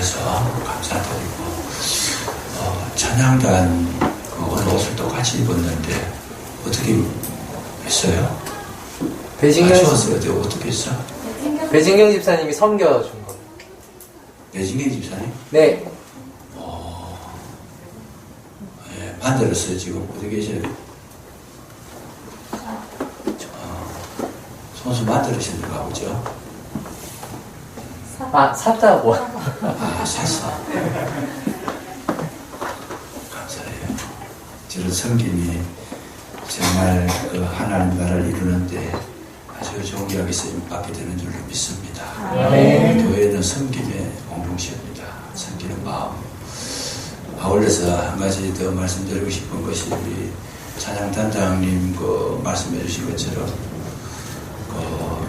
주셔서 감사드리고, 찬양단 오늘 옷을 똑같이 입었는데 어떻게 했어요? 어떻게 했어? 배진경 집사님이 섬겨준 거. 배진경 집사님? 네. 네, 만들었어요. 지금 어디 계세요? 손수 만들으시는가 보죠? 샀다고. 샀어. 감사해요. 저런 성김이 정말 그 하나님 나라를 이루는데 아주 존귀하게 쓰임받게 되는 줄로 믿습니다. 교회는 성김의 공동체입니다. 성기는 마음. 아울러서 한 가지 더 말씀드리고 싶은 것이 우리 찬양단장님 말씀해 주신 것처럼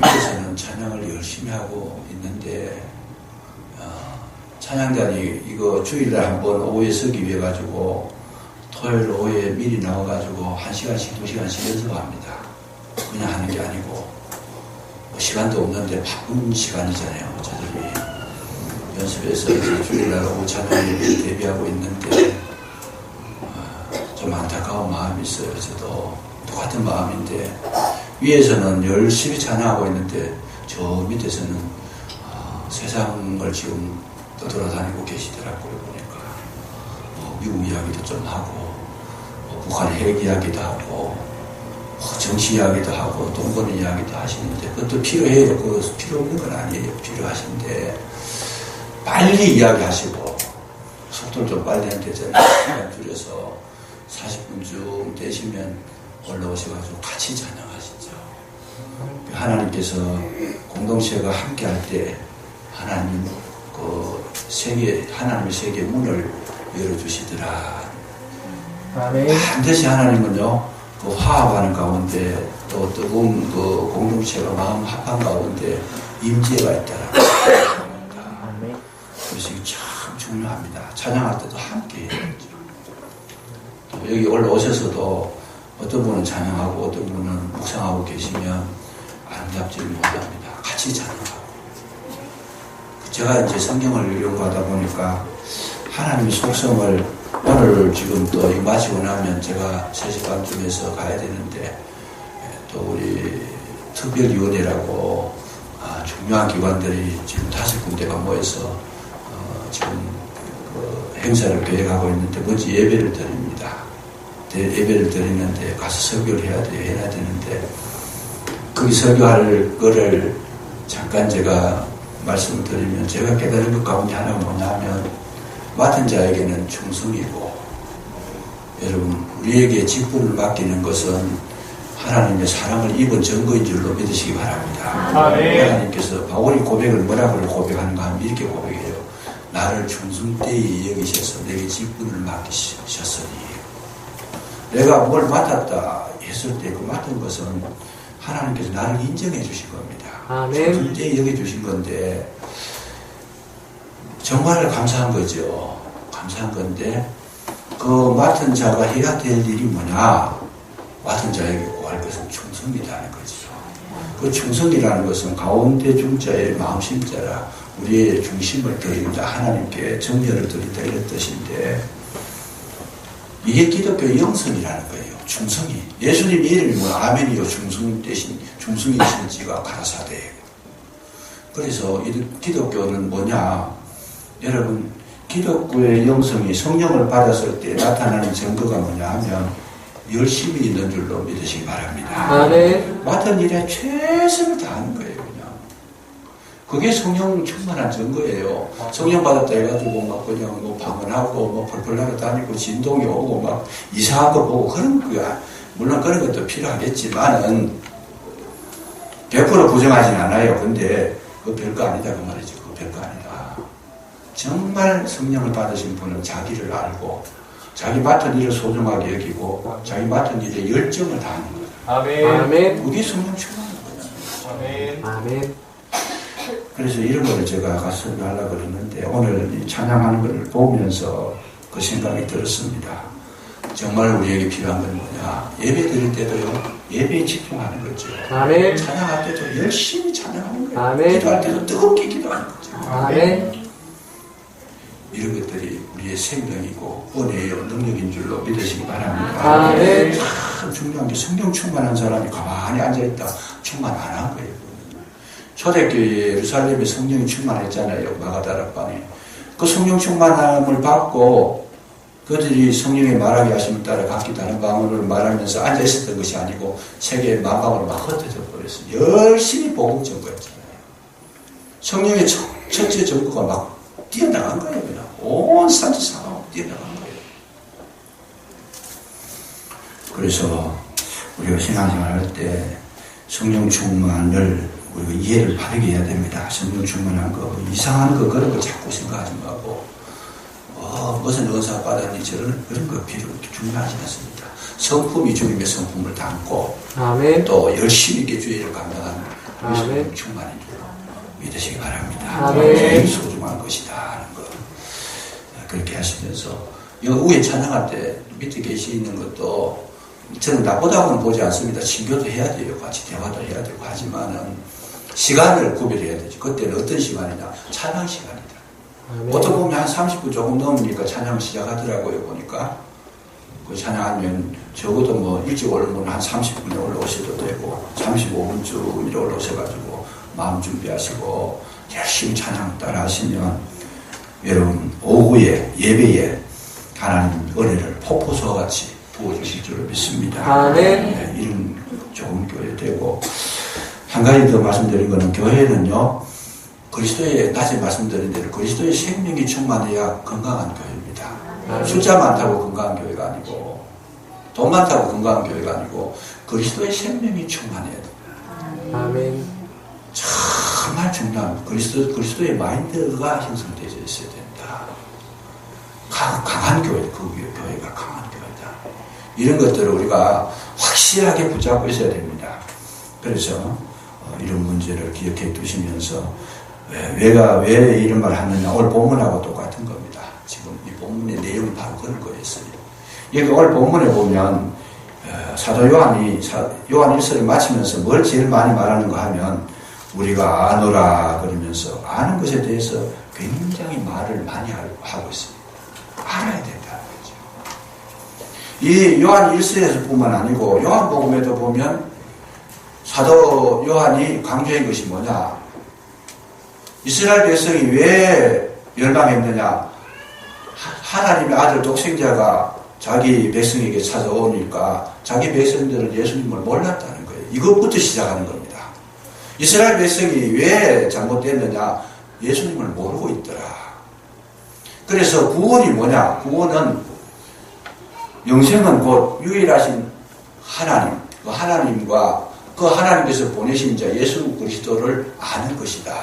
위에서는 찬양을 열심히 하고 있는데 찬양단이 이거 주일날 한번 오후에 서기 위해 가지고 토요일 오후에 미리 나와가지고 1시간씩 2시간씩 연습합니다. 그냥 하는 게 아니고 뭐 시간도 없는데 바쁜 시간이잖아요. 저들이 연습해서 주일날 오후 찬양을 대비하고 있는데 좀 안타까운 마음이 있어요. 저도 똑같은 마음인데 위에서는 열심히 찬양하고 있는데 저 밑에서는 세상을 지금 떠돌아다니고 계시더라고요. 보니까 미국 이야기도 좀 하고 북한 핵 이야기도 하고 정치 이야기도 하고 돈 버는 이야기도 하시는데 그것도 필요해요. 그거 필요 없는 건 아니에요. 필요하신데 빨리 이야기하시고 속도를 좀 빨리 하면 되잖아요. 시간 줄여서 40분쯤 되시면 올라오셔가지고 같이 찬양하시죠. 하나님께서 공동체가 함께 할 때 하나님 하나님의 세계 문을 열어주시더라. 반드시 하나님은요, 화합하는 가운데 또 뜨거운 공동체가 마음 합한 가운데 임재가 있다라고 생각합니다. 그래서 이게 참 중요합니다. 찬양할 때도 함께 해야죠. 또 여기 올라오셔서도 어떤 분은 찬양하고 어떤 분은 묵상하고 계시면 아름답지 못합니다. 같이 찬양하고. 제가 이제 성경을 연구하다 보니까 하나님의 속성을 오늘 지금 또 마치고 나면 제가 3시 반쯤에서 가야 되는데 또 우리 특별위원회라고 중요한 기관들이 지금 5군데가 모여서 지금 행사를 계획하고 있는데 먼저 예배를 드립니다. 예배를 드리는데 가서 설교를 해야 되는데 거기 설교할 거를 잠깐 제가 말씀을 드리면 제가 깨달은 것 가운데 하나가 뭐냐면 맡은 자에게는 충성이고 여러분 우리에게 직분을 맡기는 것은 하나님의 사랑을 입은 증거인 줄로 믿으시기 바랍니다. 하나님께서 바울이 고백을 뭐라고 고백하는가 하면 이렇게 고백해요. 나를 충성되이 여기셔서 내게 직분을 맡기셨으니 내가 뭘 맡았다 했을 때 그 맡은 것은 하나님께서 나를 인정해 주신 겁니다. 충성되이 여겨주신 건데 정말 감사한 거죠. 감사한 건데 그 맡은 자가 해야 될 일이 뭐냐? 맡은 자에게 구할 것은 충성이라는 거죠. 그 충성이라는 것은 가운데 중자의 마음심자라 우리의 중심을 드린다. 하나님께 정열을 드린다 이런 뜻인데 이게 기독교의 영성이라는 거예요. 충성이. 예수님 이름이 뭐 아멘이요 충성이신지가 가라사대. 그래서 이 기독교는 뭐냐? 여러분 기독교의 영성이 성령을 받았을 때 나타나는 증거가 뭐냐 하면 열심히 있는 줄로 믿으시기 바랍니다. 맡은 일에 최선을 다하는 거예요. 그냥 그게 성령 충만한 증거예요. 성령 받았다 해가지고 막 그냥 뭐 방언하고 뭐 펄펄 날아다니고 진동이 오고 막 이상한 거 보고 그런 거야. 물론 그런 것도 필요하겠지만은 100% 부정하진 않아요. 근데 그거 별거 아니다 그 말이죠. 그거 별거 아니다. 정말 성령을 받으신 분은 자기를 알고 자기 맡은 일을 소중하게 여기고 자기 맡은 일에 열정을 다하는 거예요. 아멘. 그게 성령 충만한 거예요. 아멘. 그래서 이런 걸 제가 가서 하려고 그랬는데 오늘 이 찬양하는 걸 보면서 그 생각이 들었습니다. 정말 우리에게 필요한 건 뭐냐? 예배 드릴 때도요. 예배에 집중하는 거죠. 아멘. 찬양할 때도 열심히 찬양하는 거예요. 아멘. 기도할 때도 뜨겁게 기도하는 거죠. 아멘. 이런 것들이 우리의 생명이고 은혜의 능력인 줄로 믿으시기 바랍니다. 아멘. 참 중요한 게 성령 충만한 사람이 가만히 앉아있다 충만 안 한 거예요. 초대교회 예루살렘에 성령이 충만했잖아요. 마가다락방에. 그 성령 충만함을 받고 그들이 성령의 말하게 하심을 따라 각기 다른 방언으로 말하면서 앉아있었던 것이 아니고 세계의 마방으로 막 흩어져 버렸어요. 열심히 복음 전거했잖아요. 성령의 첫째 전거가 막 뛰어나간 거예요. 그냥 온 산지사가 뛰어나간 거예요. 그래서 우리가 신앙생활 할 때 성령 충만을 우리가 이해를 바르게 해야 됩니다. 성령 충만한 거, 이상한 거, 그런 거 자꾸 생각하지 말고, 무슨 은사 받았니, 그런 거 필요, 중요하지 않습니다. 성품이 주님의 성품을 담고, 아멘. 또 열심히 있게 주의를 감당하는 아멘. 성령 충만인 줄 믿으시기 바랍니다. 아멘. 굉장히 소중한 것이다 하는 거. 그렇게 하시면서, 이거 위에 찬양할 때 밑에 계시는 것도 저는 나보다고는 보지 않습니다. 친교도 해야 돼요. 같이 대화도 해야 되고 하지만은 시간을 구별해야 되지. 그때는 어떤 시간이냐? 찬양 시간이다. 아멘. 보통 보면 한 30분 조금 넘으니까 찬양 시작하더라고요. 보니까 그 찬양하면 적어도 뭐 일찍 올라오면 한 30분에 올라오셔도 되고 35분쯤에 올라오셔가지고 마음 준비하시고 열심히 찬양 따라 하시면 여러분 오후에 예배에 하나님 은혜를 폭포수와 같이 부어주실 줄 믿습니다. 아멘. 네, 이런 좋은 교회 되고 한 가지 더 말씀드린 거는 교회는요 그리스도의 낮에 말씀드린 대로 그리스도의 생명이 충만해야 건강한 교회입니다. 숫자 많다고 건강한 교회가 아니고 돈 많다고 건강한 교회가 아니고 그리스도의 생명이 충만해야 됩니다. 아멘. 정말 중요한 그리스도의 마인드가 형성되어 있어야 된다. 강한 교회, 그 교회가 강한 교회다. 이런 것들을 우리가 확실하게 붙잡고 있어야 됩니다. 그래서 이런 문제를 기억해 두시면서 왜 이런 말을 하느냐. 오늘 본문하고 똑같은 겁니다. 지금 이 본문의 내용이 바로 그런 거였어요. 여기 오늘 본문에 보면 사도 요한 1서를 마치면서 뭘 제일 많이 말하는가 하면 우리가 아노라 그러면서 아는 것에 대해서 굉장히 말을 많이 하고 있습니다. 알아야 된다는 거죠. 이 요한 1서에서 뿐만 아니고 요한복음에도 보면 사도 요한이 강조한 것이 뭐냐. 이스라엘 백성이 왜 멸망했느냐. 하나님의 아들 독생자가 자기 백성에게 찾아오니까 자기 백성들은 예수님을 몰랐다는 거예요. 이것부터 시작하는 겁니다. 이스라엘 백성이 왜 잘못됐느냐. 예수님을 모르고 있더라. 그래서 구원이 뭐냐. 구원은 영생은 곧 유일하신 하나님, 그 하나님과 그 하나님께서 보내신 자 예수 그리스도를 아는 것이다.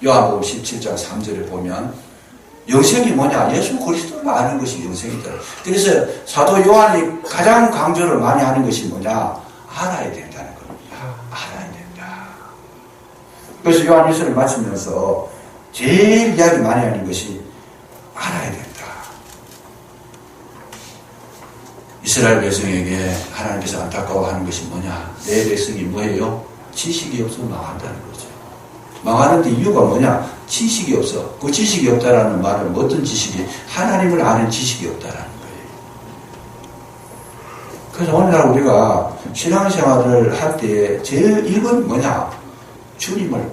요한복음 17장 3절에 보면 영생이 뭐냐? 예수 그리스도를 아는 것이 영생이다. 그래서 사도 요한이 가장 강조를 많이 하는 것이 뭐냐? 알아야 된다는 겁니다. 알아야 된다. 그래서 요한 1서를 마치면서 제일 이야기 많이 하는 것이 알아야 된다. 이스라엘 백성에게 하나님께서 안타까워하는 것이 뭐냐? 내 백성이 뭐예요? 지식이 없어 망한다는 거죠. 망하는데 이유가 뭐냐? 지식이 없어. 그 지식이 없다라는 말은 어떤 지식이? 하나님을 아는 지식이 없다라는 거예요. 그래서 오늘날 우리가 신앙생활을 할 때 제일 1번 뭐냐?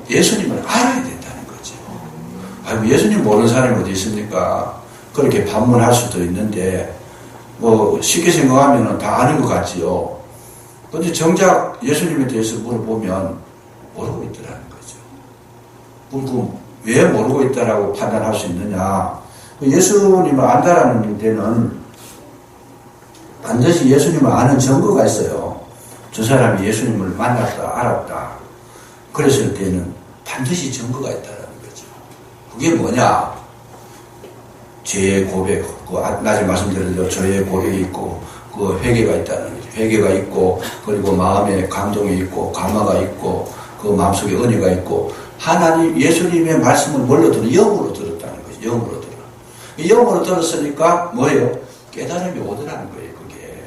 예수님을 알아야 된다는 거죠. 아이고, 예수님 모르는 사람이 어디 있습니까? 그렇게 반문할 수도 있는데, 뭐, 쉽게 생각하면 다 아는 것 같지요. 근데 정작 예수님에 대해서 물어보면 모르고 있더라는 거죠. 그럼 왜 모르고 있다라고 판단할 수 있느냐. 예수님을 안다라는 데는 반드시 예수님을 아는 증거가 있어요. 저 사람이 예수님을 만났다, 알았다. 그랬을 때는 반드시 증거가 있다는 거죠. 그게 뭐냐? 죄의 고백, 낮에 말씀드린 대로 죄의 고백이 있고, 그 회개가 있다는 거죠. 회개가 있고, 그리고 마음에 감동이 있고, 감화가 있고, 그 마음속에 은혜가 있고, 하나님, 예수님의 말씀을 뭘로 들어? 영으로 들었다는 거죠. 영으로 들어. 영으로 들었으니까 뭐예요? 깨달음이 오더라는 거예요, 그게.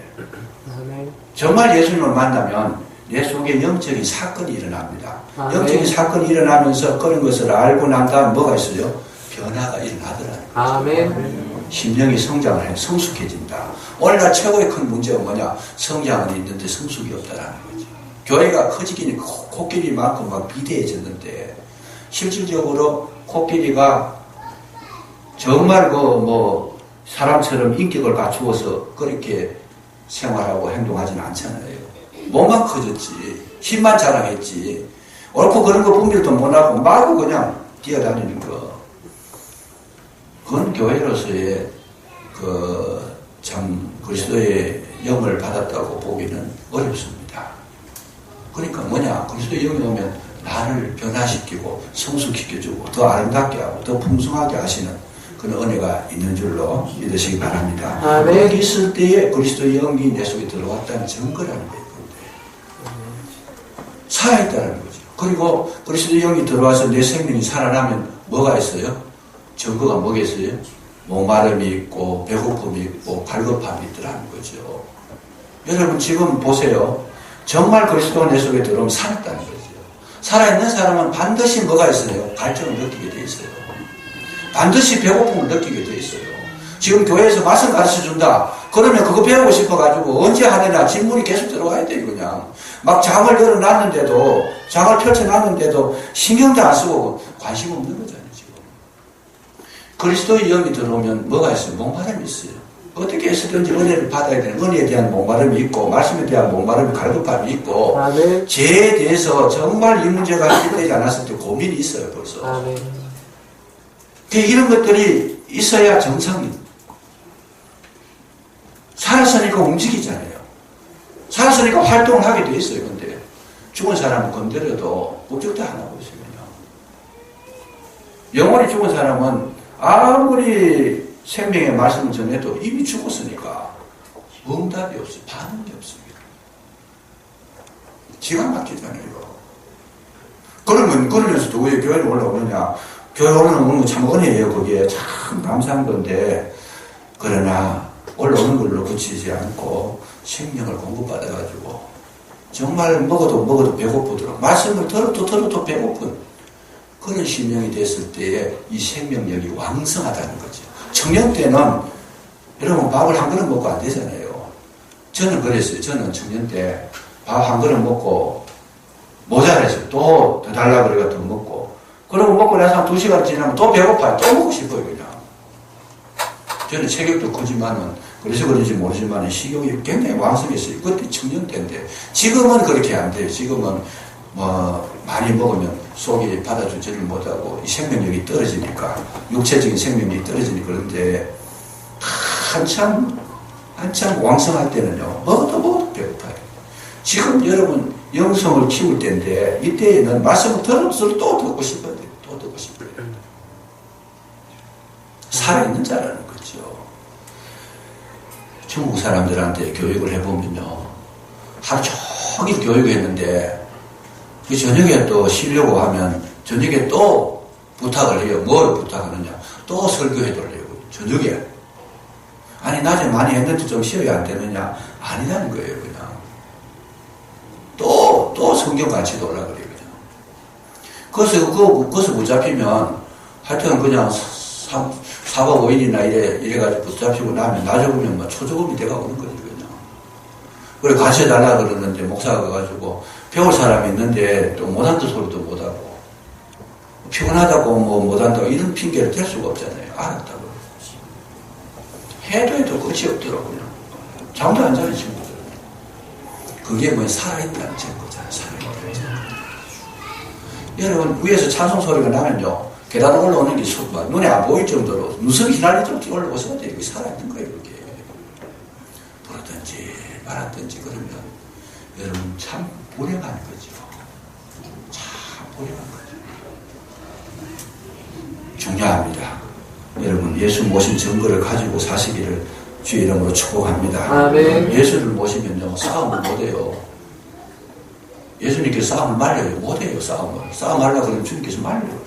정말 예수님을 만나면 내 속에 영적인 사건이 일어납니다. 영적인 사건이 일어나면서 그런 것을 알고 난 다음 뭐가 있어요? 변화가 일어나더라는 거죠. 아멘. 심령이 성장을 해 성숙해진다. 오늘날 최고의 큰 문제가 뭐냐? 성장은 있는데 성숙이 없다라는 거죠. 교회가 커지기는 코끼리만큼 막 비대해졌는데 실질적으로 코끼리가 정말 사람처럼 인격을 갖추어서 그렇게 생활하고 행동하지는 않잖아요. 몸만 커졌지, 힘만 자랑했지, 옳고 그런 거 분별도 못하고 말고 그냥 뛰어다니는 거. 그건 교회로서의 참 그리스도의 영을 받았다고 보기는 어렵습니다. 그러니까 뭐냐? 그리스도의 영이 오면 나를 변화시키고 성숙시켜주고 더 아름답게 하고 더 풍성하게 하시는 그런 은혜가 있는 줄로 믿으시기 바랍니다. 여기 있을 때에 그리스도의 영이 내 속에 들어왔다는 증거라는 거예요. 살아있다는 거죠. 그리고 그리스도의 영이 들어와서 내 생명이 살아나면 뭐가 있어요? 증거가 뭐겠어요? 목마름이 있고 배고픔이 있고 갈급함이 있더라는 거죠. 여러분 지금 보세요. 정말 그리스도가 내 속에 들어오면 살았다는 거죠. 살아있는 사람은 반드시 뭐가 있어요? 갈증을 느끼게 돼 있어요. 반드시 배고픔을 느끼게 돼 있어요. 지금 교회에서 말씀 가르쳐준다. 그러면 그거 배우고 싶어가지고 언제 하느냐 질문이 계속 들어와야 돼요. 그냥 막 장을 열어놨는데도 장을 펼쳐놨는데도 신경도 안 쓰고 관심 없는 거잖아요. 지금 그리스도의 영이 들어오면 뭐가 있어요? 목마름이 있어요. 어떻게 해서든지 은혜를 받아야 되는 은혜에 대한 목마름이 있고 말씀에 대한 목마름이 갈급함이 있고 아멘. 죄에 대해서 정말 이 문제가 해결되지 않았을 때 고민이 있어요. 벌써 아멘. 이런 것들이 있어야 정상입니다. 살았으니까 움직이잖아요. 살았으니까 활동을 하게 돼 있어요. 근데 죽은 사람은 건드려도 꼼짝도 안 하고 있어요. 영원히 죽은 사람은 아무리 생명의 말씀을 전해도 이미 죽었으니까 응답이 없어요. 반응이 없습니다. 기가 막히잖아요. 그러면서도 왜 교회를 올라오느냐? 교회 올라오는 건 참 은혜예요. 그게 참 감사한 건데, 그러나 올라오는 걸로 그치지 않고 생명을 공급받아가지고 정말 먹어도 배고프도록 말씀을 들어도 배고픈 그런 심령이 됐을 때에 이 생명력이 왕성하다는 거죠. 청년 때는 여러분 밥을 한 그릇 먹고 안 되잖아요. 저는 그랬어요. 저는 청년 때 밥 한 그릇 먹고 모자라서 또 더 달라고 그래가 더 먹고 그러고 먹고 나서 한 2시간 지나면 또 배고파요. 또 먹고 싶어요. 그냥. 저는 체격도 크지만은 그래서 그런지 모르지만 식욕이 굉장히 왕성했어요. 그때 청년 때인데 지금은 그렇게 안 돼요. 지금은 많이 먹으면 속이 받아주지를 못하고 이 생명력이 떨어지니까 육체적인 생명력이 떨어지니까 그런데 한참 왕성할 때는요 먹어도 배고파요. 지금 여러분 영성을 키울 때인데 이때에는 말씀을 들을수록 또 듣고 싶어요. 또 듣고 싶어요. 살아있는 자라는 거죠. 중국 사람들한테 교육을 해보면요 하루 종일 교육했는데 그 저녁에 또 쉬려고 하면 저녁에 또 부탁을 해요. 뭘 부탁하느냐? 또 설교해달래요. 저녁에. 아니 낮에 많이 했는데 좀 쉬어야 안 되느냐? 아니라는 거예요. 그냥. 또 성경 같이 돌라 그래요. 그냥. 그것을 붙잡히면 하여튼 그냥 4박 5일이나 이래가지고 붙잡히고 나면 나중에 뭐 초조금이 돼가고 오는 거죠. 그냥. 그래 가르쳐달라 그러는데 목사가 가가지고 배울 사람이 있는데 또 못한다 소리도 못하고 피곤하다고 못한다고 이런 핑계를 댈 수가 없잖아요. 알았다고. 해도 끝이 없더라고요. 잠도 안 자는 친구들. 그게 뭐 살아있다는 증거잖아요. 살아있다는 증거. 여러분 위에서 찬송 소리가 나면요 계단 올라오는 게 눈에 안 보일 정도로 눈썹이 휘날리도록 올라오셔야 돼요. 살아있는 거예요. 그게. 부르든지 말았든지 그러면 여러분 참 불행한 거죠. 참 불행한 거죠. 중요합니다. 여러분 예수 모신 증거를 가지고 사시기를 주의 이름으로 축복합니다. 아멘. 예수를 모시면요 싸움을 못해요. 예수님께서 싸움을 말려요. 못해요. 싸움 하려고 그러면 주님께서 말려요.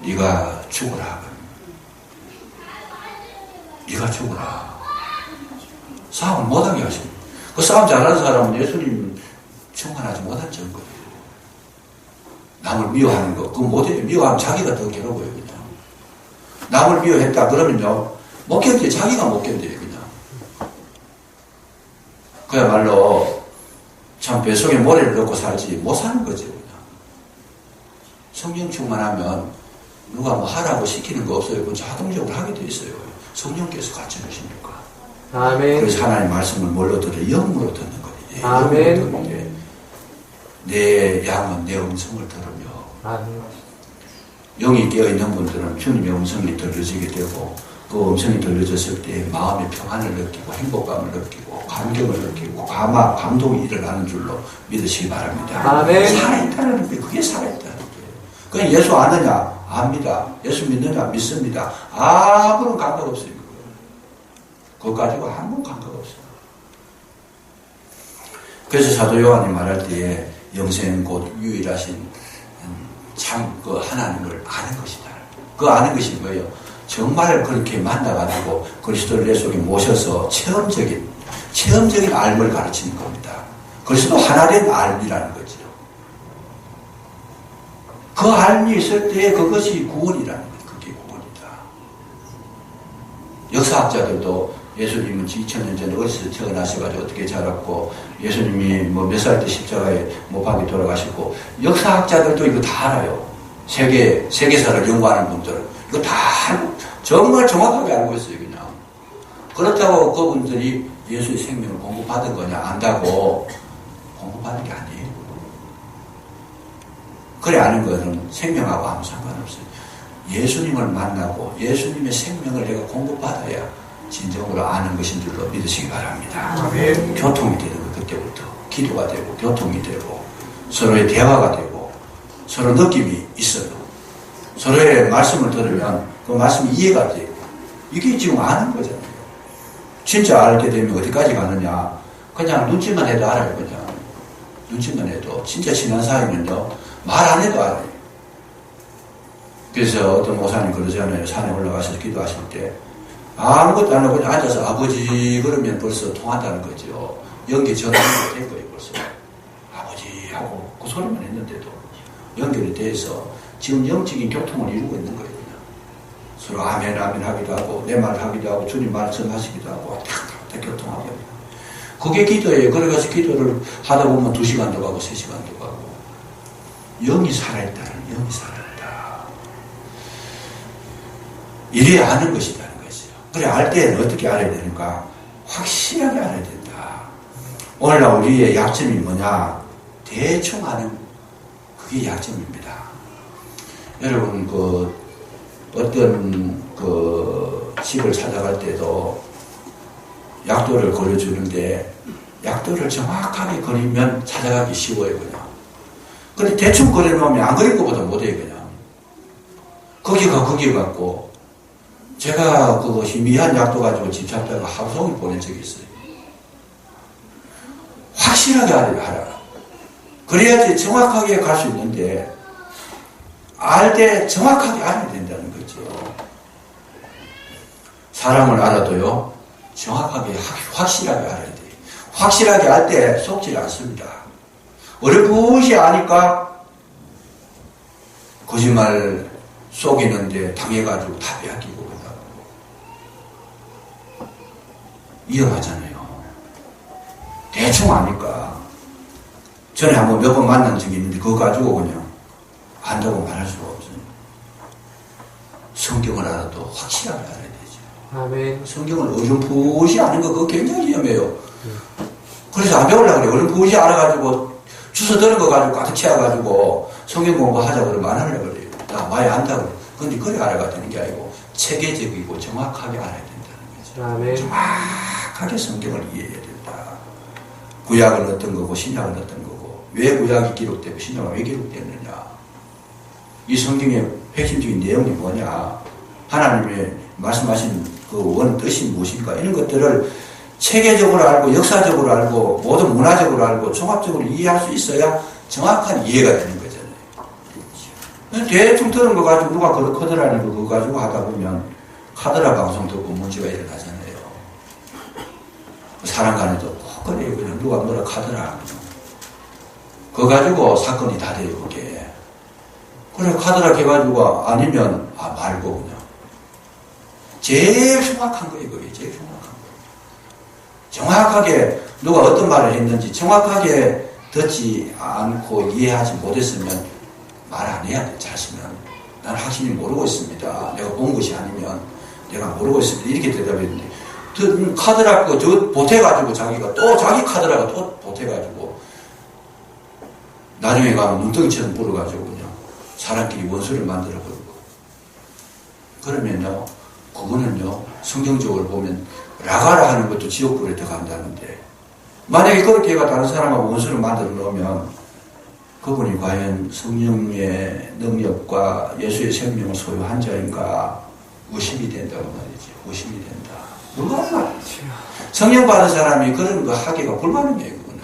네가 죽어라. 네가 죽어라. 싸움을 못하게 하십니다. 그 싸움 잘하는 사람은 예수님 충만하지 못한 증거예요. 남을 미워하는 거 그거 못해요. 미워하면 자기가 더 괴로워요. 그냥. 남을 미워했다 그러면요 못 견뎌. 자기가 못 견뎌요 그냥. 그야말로 참 뱃속에 모래를 넣고 살지 못 사는 거죠 그냥. 성령 충만하면 누가 뭐 하라고 시키는 거 없어요. 그건 자동적으로 하게 돼 있어요. 성령께서 같이 주십니까? 아멘. 그래서 하나님 말씀을 뭘로 들어요? 영으로 듣는 거예요. 아멘. 영으로 듣는데 내 양은 내 음성을 들으며 아멘. 영이 깨어있는 분들은 주님의 음성이 들려지게 되고 그 음성이 들려졌을 때 마음의 평안을 느끼고 행복감을 느끼고 감격을 느끼고 감동이 일어나는 줄로 믿으시기 바랍니다. 아멘. 살아있다는 게 그게 살아있다는 거예요. 그냥 예수 아느냐? 압니다. 예수 믿느냐? 믿습니다. 아무런 감각 없어요. 그거 가지고 아무 감각 없어요. 그래서 사도 요한이 말할 때에 영생 곧 유일하신 참 그 하나님을 아는 것이다. 그 아는 것이 뭐예요? 정말 그렇게 만나가지고 그리스도를 내 속에 모셔서 체험적인 알을 가르치는 겁니다. 그리스도 하나된 알이라는 거죠. 그 알이 있을 때 그것이 구원이라는 거예요. 그게 구원이다. 역사학자들도 예수님은 2000년 전에 어디서 태어나셔가지고 어떻게 자랐고 예수님이 뭐 몇 살 때 십자가에 못 박혀 돌아가시고 역사학자들도 이거 다 알아요. 세계사를 연구하는 분들은 이거 다 알고 정말 정확하게 알고 있어요. 그냥 그렇다고 그분들이 예수의 생명을 공급받은 거냐? 안다고 공급받은 게 아니에요. 그래 아는 것은 생명하고 아무 상관없어요. 예수님을 만나고 예수님의 생명을 내가 공급받아야 진정으로 아는 것인 줄로 믿으시기 바랍니다. 아멘. 교통이 되는 것 그때부터 기도가 되고 교통이 되고 서로의 대화가 되고 서로 느낌이 있어요. 서로의 말씀을 들으면 그 말씀이 이해가 되고 이게 지금 아는 거잖아요. 진짜 알게 되면 어디까지 가느냐? 그냥 눈치만 해도 알아요. 그냥 눈치만 해도 진짜 친한 사이는요 말 안 해도 알아요. 그래서 어떤 목사님 그러잖아요. 산에 올라가서 기도하실 때 아무것도 안 하고 그냥 앉아서 아버지 그러면 벌써 통한다는 거죠. 연기 전환이 된 거예요. 벌써 아버지 하고 그 소리만 했는데도 연결이 돼서 지금 영적인 교통을 이루고 있는 거예요. 그냥. 서로 아멘 아멘 하기도 하고 내 말 하기도 하고 주님 말씀하시기도 하고 탁탁 교통하게 합니다. 그게 기도예요. 그래서 기도를 하다 보면 2시간도 가고 3시간도 가고 영이 살아있다는 영이 살아있다. 이래야 아는 것이라는 거죠. 그래 알 때는 어떻게 알아야 되는가? 확실하게 알아야 된다. 오늘날 우리의 약점이 뭐냐? 대충 아는 그게 약점입니다. 여러분 어떤 집을 찾아갈 때도 약도를 그려주는데 약도를 정확하게 그리면 찾아가기 쉬워요 그냥. 근데 대충 그려놓으면 안 그린 것보다 못해요 그냥. 거기 갖고 제가 그거 희미한 약도 가지고 집 찾다가 하루 종일 보낸 적이 있어요. 확실하게 알아라. 그래야지 정확하게 갈 수 있는데 알 때 정확하게 알아야 된다는 거죠. 사람을 알아도요 정확하게 확실하게 알아야 돼요. 확실하게 알 때 속지 않습니다. 어렴풋이 아니까 거짓말 속이는데 당해가지고 다 빼앗기고 위험하잖아요. 대충 아니까. 전에 한번 몇 번 만난 적이 있는데 그거 가지고 그냥 안다고 말할 수가 없어요. 성경을 알아도 확실하게 알아야 되죠. 아멘. 성경을 어렴풋이 아는 거 그거 굉장히 위험해요. 그래서 안 배우려고 그래요. 어렴풋이 알아가지고 주워 들은 거 가지고 가득 채워가지고 성경 공부하자 그러면 안 하려고 그래요. 나 많이 안다고 그래요. 근데 그래 알아가 되는 게 아니고 체계적이고 정확하게 알아야 된다는 거죠. 아멘. 정확하게 성경을 이해해야 된다. 구약은 어떤 거고 신약은 어떤 거고 왜 구약이 기록되고 신약은 왜 기록됐느냐. 이 성경의 핵심적인 내용이 뭐냐. 하나님의 말씀하신 그 원 뜻이 무엇인가. 이런 것들을 체계적으로 알고 역사적으로 알고 모든 문화적으로 알고 종합적으로 이해할 수 있어야 정확한 이해가 되는 거잖아요. 대충 들은 거 가지고 누가 카드라는 거 그거 가지고 하다 보면 카드라 방송 듣고 문제가 일어나잖아요. 사람 간에도 꼭 그래요. 그냥 누가 뭐라 카드라. 그거 가지고 사건이 다 돼요. 그게. 그래 카드라 해가지고 아니면 말고 그냥 제일 정확한 거예요. 그게 제일 정확한 거예요. 정확하게 누가 어떤 말을 했는지 정확하게 듣지 않고 이해하지 못했으면 말 안 해야 돼. 자신은 난 확실히 모르고 있습니다. 내가 본 것이 아니면 내가 모르고 있습니다. 이렇게 대답했는데 카드라고 저 보태가지고 자기가 또 자기 카드라고 또 보태가지고 나중에 가면 눈덩이처럼 불어가지고 그냥 사람끼리 원수를 만들어버리고 그러면요 그거는요 성경적으로 보면 라가라 하는 것도 지옥불에 들어간다는데 만약에 그렇게 해가 다른 사람하고 원수를 만들어 놓으면 그분이 과연 성령의 능력과 예수의 생명을 소유한 자인가 의심이 된다고 말이지. 의심이 된다. 불가능하지. 성령 받은 사람이 그런 거 하기가 불가능해요. 그거는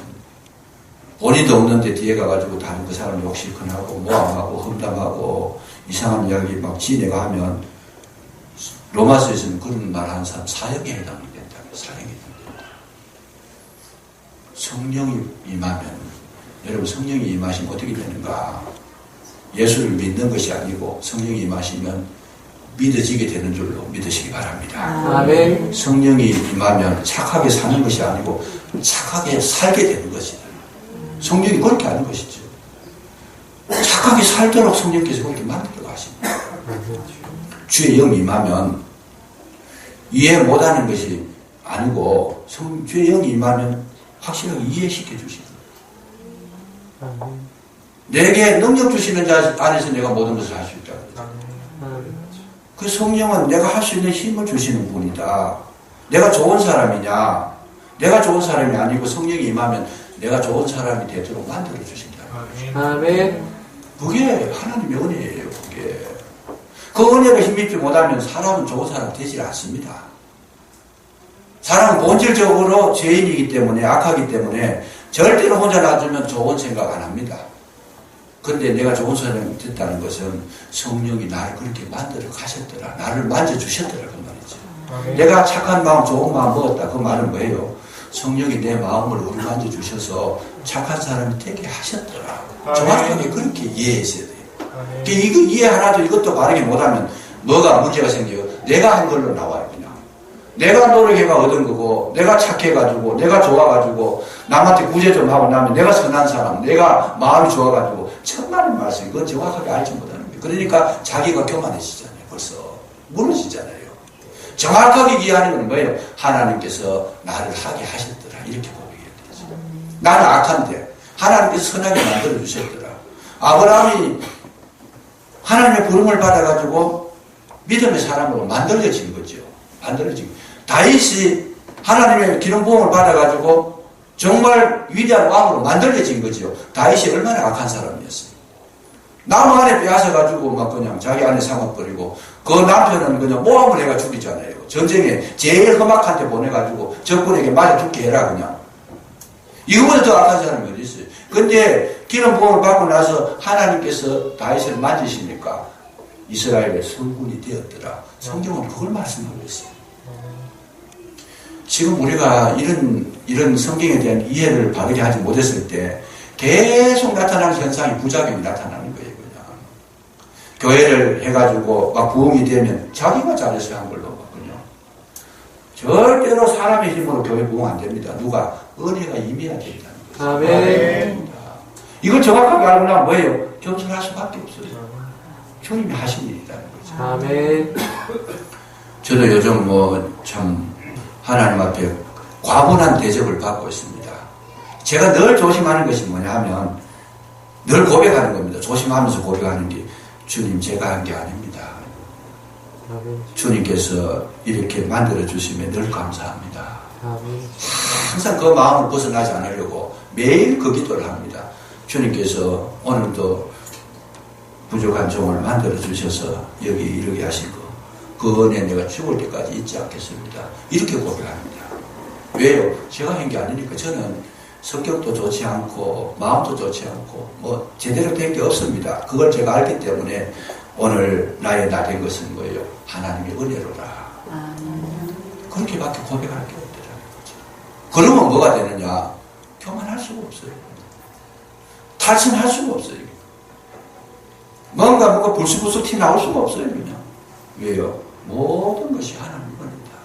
본인도 없는데 뒤에 가가지고 다른 그 사람 욕실근하고 모함하고 험담하고 이상한 이야기 막 지내가 하면 로마서에서는 그런 말 하는 사람 사형에 해당이 된다. 사형에 해당된다. 성령이 임하면 여러분 성령이 임하시면 어떻게 되는가? 예수를 믿는 것이 아니고 성령이 임하시면 믿어지게 되는 줄로 믿으시기 바랍니다. 아멘. 성령이 임하면 착하게 사는 것이 아니고 착하게 살게 되는 것이다. 성령이 그렇게 하는 것이죠. 착하게 살도록 성령께서 그렇게 만들어 가십니다. 주의 영이 임하면 이해 못하는 것이 아니고 주의 영이 임하면 확실하게 이해시켜 주십니다. 내게 능력 주시는 자 안에서 내가 모든 것을 할 수 있다. 그 성령은 내가 할 수 있는 힘을 주시는 분이다. 내가 좋은 사람이냐? 내가 좋은 사람이 아니고 성령이 임하면 내가 좋은 사람이 되도록 만들어 주신다. 아멘. 그게 하나님의 은혜예요. 그게 그 은혜를 힘입지 못하면 사람은 좋은 사람 되지 않습니다. 사람은 본질적으로 죄인이기 때문에 악하기 때문에 절대로 혼자 놔두면 좋은 생각 안 합니다. 그런데 내가 좋은 사람이 됐다는 것은 성령이 나를 그렇게 만들어 가셨더라. 나를 만져주셨더라. 그 말이죠. 내가 착한 마음, 좋은 마음 먹었다. 그 말은 뭐예요? 성령이 내 마음을 어루만져 주셔서 착한 사람이 되게 하셨더라. 정확하게 그렇게 이해했어야 돼요. 이거 이해 하나도 이것도 바르게 못하면 뭐가 문제가 생겨요? 내가 한 걸로 나와요. 그냥. 내가 노력해가 얻은 거고 내가 착해가지고 내가 좋아가지고 남한테 구제 좀 하고 나면 내가 선한 사람, 내가 마음이 좋아가지고 천만의 말씀 그건 정확하게 알지 못하는 거예요. 그러니까 자기가 교만해지잖아요. 벌써 무너지잖아요. 정확하게 이해하는 건 뭐예요? 하나님께서 나를 하게 하셨더라. 이렇게 고백해야 되죠. 나는 악한데 하나님께서 선하게 만들어 주셨더라. 아브라함이 하나님의 부름을 받아가지고 믿음의 사람으로 만들어진 거죠. 만들어진 거죠. 다윗이 하나님의 기름 부음을 받아가지고 정말 위대한 왕으로 만들어진 거죠. 다윗이 얼마나 악한 사람이었어요. 나무 안에 빼앗아가지고 막 그냥 자기 안에 삼아버리고 그 남편은 그냥 모함을 해가 죽이잖아요. 전쟁에 제일 험악한 데 보내가지고 적군에게 맞아 죽게 해라 그냥. 이거보다 더 악한 사람이 어디 있어요. 근데 기름 부음을 받고 나서 하나님께서 다윗을 만지시니까 이스라엘의 성군이 되었더라. 성경은 그걸 말씀하고 있어요. 지금 우리가 이런 성경에 대한 이해를 바르게 하지 못했을 때 계속 나타나는 현상이 부작용이 나타나는 거예요. 그냥. 교회를 해가지고 막 부흥이 되면 자기가 잘해서 한 걸로 봤거든요. 절대로 사람의 힘으로 교회 부흥 안 됩니다. 누가 은혜가 임해야 된다는 거죠. 아멘. 이걸 정확하게 알고 나면 뭐예요? 겸손할 수밖에 없어요. 주님이 하신 일이라는 거죠. 아멘. 저도 요즘 참 하나님 앞에 과분한 대접을 받고 있습니다. 제가 늘 조심하는 것이 뭐냐 하면 늘 고백하는 겁니다. 조심하면서 고백하는 게 주님 제가 한 게 아닙니다. 아멘. 주님께서 이렇게 만들어 주시면 늘 감사합니다. 아멘. 항상 그 마음을 벗어나지 않으려고 매일 그 기도를 합니다. 주님께서 오늘도 부족한 종을 만들어 주셔서 여기 이르게 하시고 그 은혜 내가 죽을 때까지 잊지 않겠습니다. 이렇게 고백합니다. 왜요? 제가 한 게 아니니까. 저는 성격도 좋지 않고 마음도 좋지 않고 제대로 된 게 없습니다. 그걸 제가 알기 때문에 오늘 나의 나 된 것은 뭐예요? 하나님의 은혜로라. 그렇게밖에 고백할 게 없더라는 거죠. 그러면 뭐가 되느냐? 교만할 수가 없어요. 탈선할 수가 없어요. 뭔가 불쑥불쑥 티 나올 수가 없어요. 그냥. 왜요? 모든 것이 하나님 은혜다.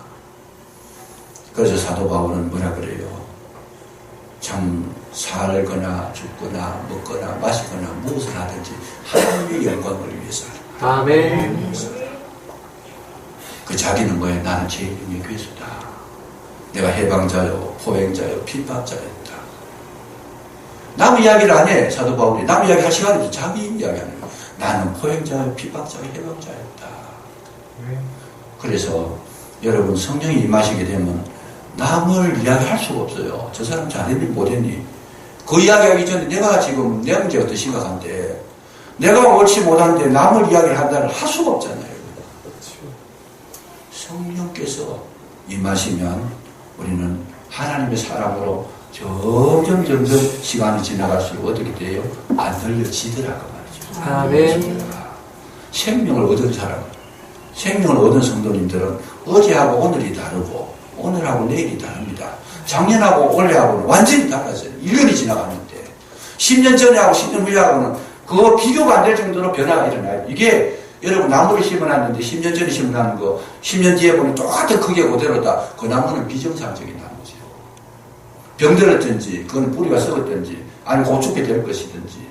그래서 사도 바울은 뭐라 그래요? 참 살거나 죽거나 먹거나 마시거나 무엇을 하든지 하나님의 영광을 위해서 하라. 아멘. 그 자기는 뭐예요? 나는 제1등의 괴수다. 내가 해방자요, 포행자요, 핍박자였다. 남 이야기를 안 해, 사도 바울이. 남 이야기 할 시간이 없어. 자기 이야기하는 거야. 나는 포행자요, 핍박자요, 해방자였다. 그래서 여러분 성령이 임하시게 되면 남을 이야기할 수가 없어요. 저 사람 잘했니 못했니. 그 이야기하기 전에 내가 지금 내 문제가 더 심각한데 내가 옳지 못한데 남을 이야기를 한다는 할 수가 없잖아요. 성령께서 임하시면 우리는 하나님의 사람으로 점점 시간이 지나갈수록 어떻게 돼요? 안 들려지더라고 말이죠. 아멘. 생명을 얻은 사람, 생명을 얻은 성도님들은 어제하고 오늘이 다르고 오늘하고 내일이 다릅니다. 작년하고 올해하고는 완전히 달라져요. 1년이 지나갔는데 10년 전에하고 10년 후에하고는 그거 비교가 안 될 정도로 변화가 일어나요. 이게 여러분 나무를 심어놨는데 10년 전에 심어놨는 거 10년 뒤에 보면 똑같은 크기가 그대로다. 그 나무는 비정상적인 나무죠. 병들었든지 그건 뿌리가 썩었든지 아니면 고축이 될 것이든지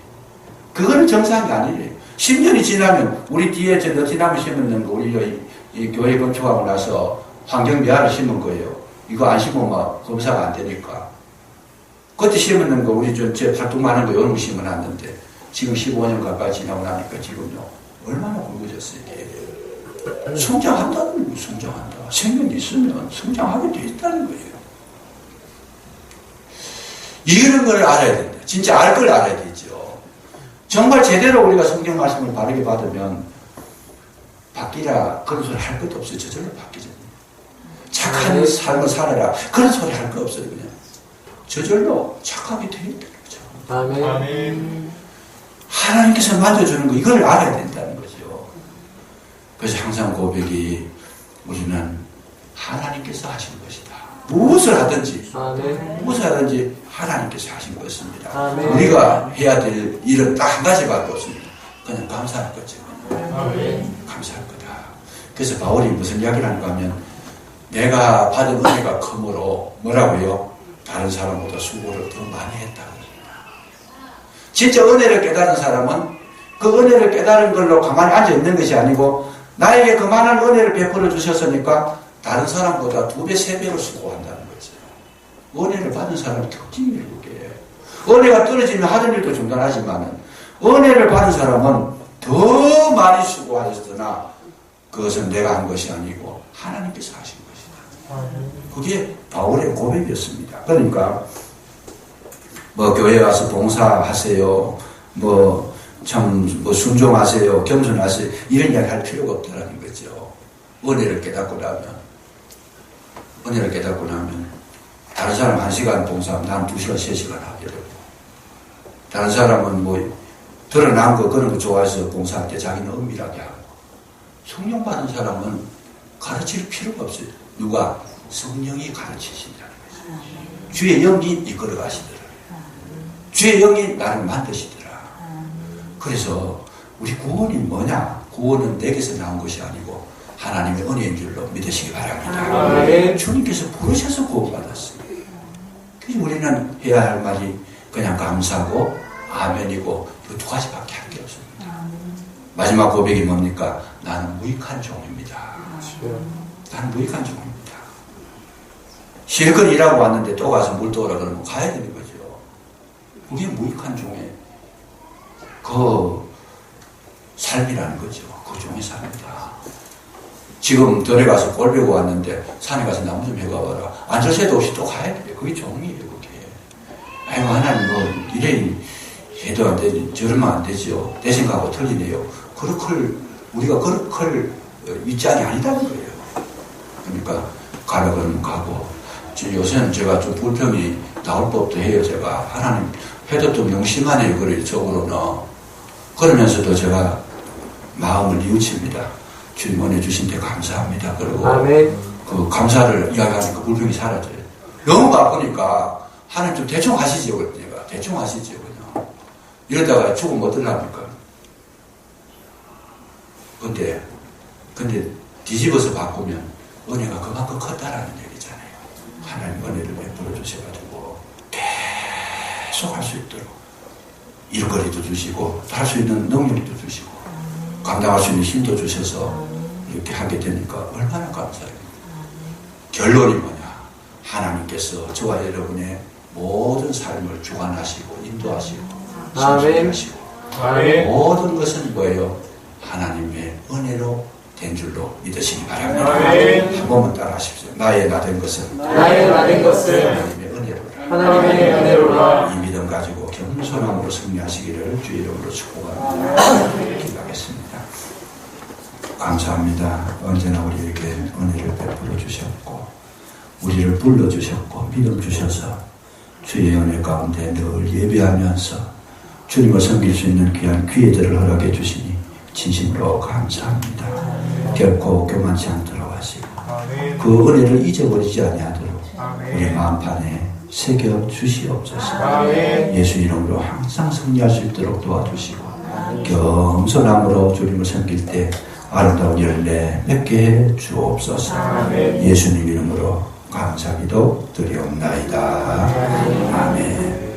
그거는 정상이 아니에요. 10년이 지나면 우리 뒤에 저 너티나무 심었는 거 우리 이 교회 건축하고 나서 환경미화를 심은 거예요. 이거 안 심으면 검사가 안 되니까. 그때 심었는 거 우리 저 팔뚝만한 거 이런 거 심어놨는데 지금 15년 가까이 지나고 나니까 지금요 얼마나 굵어졌어요. 이게. 성장한다는 성장한다. 생명이 있으면 성장하게 돼 있다는 거예요. 이런 걸 알아야 된다. 진짜 알 걸 알아야 되죠. 정말 제대로 우리가 성경 말씀을 바르게 받으면 바뀌라 그런 소리 할 것도 없어요. 저절로 바뀌죠. 착한 삶을 살아라 그런 소리 할 거 없어요. 그냥 저절로 착하게 되어 있다는 거죠. 아멘. 하나님께서 만져주는 거 이걸 알아야 된다는 거죠. 그래서 항상 고백이 우리는 하나님께서 하신 것이다. 무엇을 하든지 아멘. 무엇을 하든지 하나님께서 하신 것입니다. 아멘. 우리가 해야 될 일은 딱 한 가지밖에 없습니다. 그냥 감사할 거죠. 아멘. 감사할 거다. 그래서 바울이 무슨 이야기를 하는가 하면 내가 받은 은혜가 크므로 뭐라고요? 다른 사람보다 수고를 더 많이 했다고. 진짜 은혜를 깨달은 사람은 그 은혜를 깨달은 걸로 가만히 앉아 있는 것이 아니고 나에게 그만한 은혜를 베풀어 주셨으니까 다른 사람보다 2배, 3배로 수고한다는 거죠. 은혜를 받은 사람의 특징이 그게. 은혜가 떨어지면 하던 일도 중단하지만 은혜를 받은 사람은 더 많이 수고하셨으나 그것은 내가 한 것이 아니고 하나님께서 하신 것이다. 그게 바울의 고백이었습니다. 그러니까 뭐 교회 와서 봉사하세요. 뭐 순종하세요. 겸손하세요. 이런 이야기 할 필요가 없다는 거죠. 은혜를 깨닫고 나면 다른 사람 1시간 봉사하면 나는 2시간, 3시간 하게 되고 다른 사람은 뭐 드러난 거 그런 거 좋아해서 봉사할 때 자기는 은밀하게 하고 성령 받은 사람은 가르칠 필요가 없어요. 누가? 성령이 가르치신다는 거죠. 주의 영이 이끌어 가시더라. 주의 영이 나를 만드시더라. 그래서 우리 구원이 뭐냐? 구원은 내게서 나온 것이 아니고 하나님의 은혜인 줄로 믿으시기 바랍니다. 아멘. 주님께서 부르셔서 구원받았어요. 그래서 우리는 해야 할 말이 그냥 감사하고 아멘이고 이 2가지밖에 할 게 없습니다. 마지막 고백이 뭡니까? 나는 무익한 종입니다. 나는 무익한 종입니다. 실컷 일하고 왔는데 또 가서 물 떠오라 그러면 가야 되는 거죠. 그게 무익한 종의 그 삶이라는 거죠. 그 종의 삶이다. 지금 들에 가서 꼴 배고 왔는데 산에 가서 나무 좀 해가봐라. 앉을 새도 없이 또 가야 돼. 그게 종이에요. 그게. 아이고 하나님 뭐 이래 해도 안 되지. 저러면 안 되죠. 내 생각하고 틀리네요. 우리가 그렇게 윗장이 아니다는 거예요. 그러니까 가라 그러면 가고 요새는 제가 좀 불평이 나올 법도 해요. 제가 하나님 해도 좀 명심하네요. 그래요. 적으로는. 그러면서도 제가 마음을 뉘우칩니다. 주님 은혜 주신 데 감사합니다. 그리고 아멘. 그 감사를 이야기하니까 불평이 사라져요. 너무 바쁘니까 하나님 좀 대충 하시죠. 내가 대충 하시죠. 그냥 이러다가 죽으면 어떡합니까? 근데 뒤집어서 바꾸면 은혜가 그만큼 컸다라는 얘기잖아요. 하나님 은혜를 베풀어 주셔가지고 계속 할 수 있도록 일거리도 주시고 할 수 있는 능력도 주시고 감당할 수 있는 힘도 주셔서 이렇게 하게 되니까 얼마나 감사해요. 결론이 뭐냐? 하나님께서 저와 여러분의 모든 삶을 주관하시고 인도하시고 신속하시고 모든 것은 뭐예요? 하나님의 은혜로 된 줄로 믿으시기 바랍니다. 한 번만 따라 하십시오. 나의 나 된 것은 하나님의 은혜로라. 하나님의 은혜로라. 이 믿음 가지고 겸손함으로 승리하시기를 주 이름으로 축복합니다. 기도하겠습니다. 감사합니다. 언제나 우리에게 은혜를 베풀어 주셨고 우리를 불러주셨고 믿음 주셔서 주의 은혜 가운데 늘 예배하면서 주님을 섬길 수 있는 귀한 기회들을 허락해 주시니 진심으로 감사합니다. 결코 교만치 않도록 하시고 그 은혜를 잊어버리지 아니하도록 우리 마음판에 새겨 주시옵소서. 예수 이름으로 항상 승리할 수 있도록 도와주시고 겸손함으로 주님을 섬길 때 아름다운 열매 맺게 해 주옵소서. 예수님 이름으로 감사기도 드리옵나이다. 아멘.